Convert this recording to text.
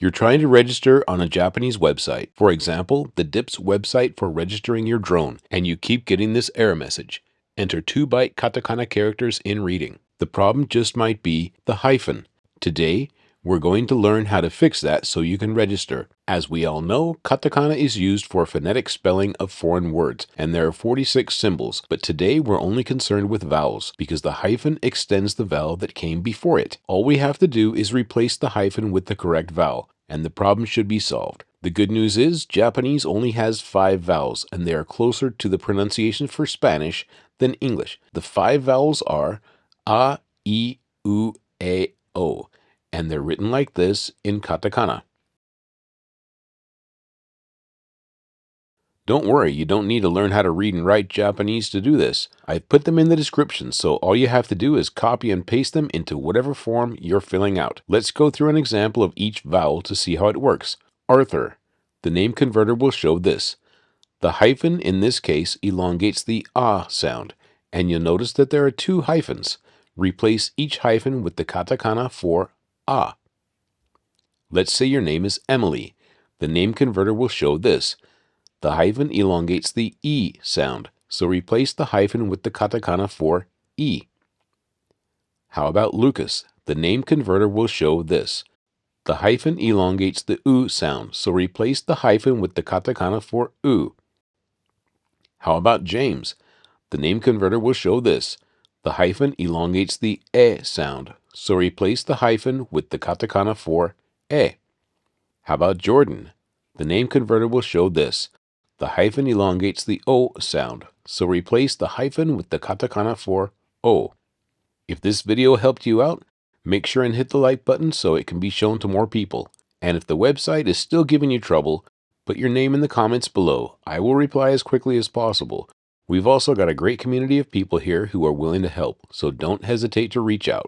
You're trying to register on a Japanese website, for example, the DIP's website for registering your drone, and you keep getting this error message. Enter 2-byte katakana characters in reading. The problem just might be the hyphen. Today, we're going to learn how to fix that so you can register. As we all know, katakana is used for phonetic spelling of foreign words, and there are 46 symbols, but today we're only concerned with vowels because the hyphen extends the vowel that came before it. All we have to do is replace the hyphen with the correct vowel, and the problem should be solved. The good news is Japanese only has 5 vowels, and they are closer to the pronunciation for Spanish than English. The 5 vowels are a, I, U, E, O, and they're written like this in katakana. Don't worry, you don't need to learn how to read and write Japanese to do this. I've put them in the description, so all you have to do is copy and paste them into whatever form you're filling out. Let's go through an example of each vowel to see how it works. Arthur. The name converter will show this. The hyphen in this case elongates the ah sound, and you'll notice that there are 2 hyphens. Replace each hyphen with the katakana for ah. Let's say your name is Emily. The name converter will show this. The hyphen elongates the E sound, so replace the hyphen with the katakana for E. How about Lucas? The name converter will show this. The hyphen elongates the U sound, so replace the hyphen with the katakana for U. How about James? The name converter will show this. The hyphen elongates the E sound, so replace the hyphen with the katakana for E. How about Jordan? The name converter will show this. The hyphen elongates the O sound, so replace the hyphen with the katakana for O. If this video helped you out, make sure and hit the like button so it can be shown to more people. And if the website is still giving you trouble, put your name in the comments below. I will reply as quickly as possible. We've also got a great community of people here who are willing to help, so don't hesitate to reach out.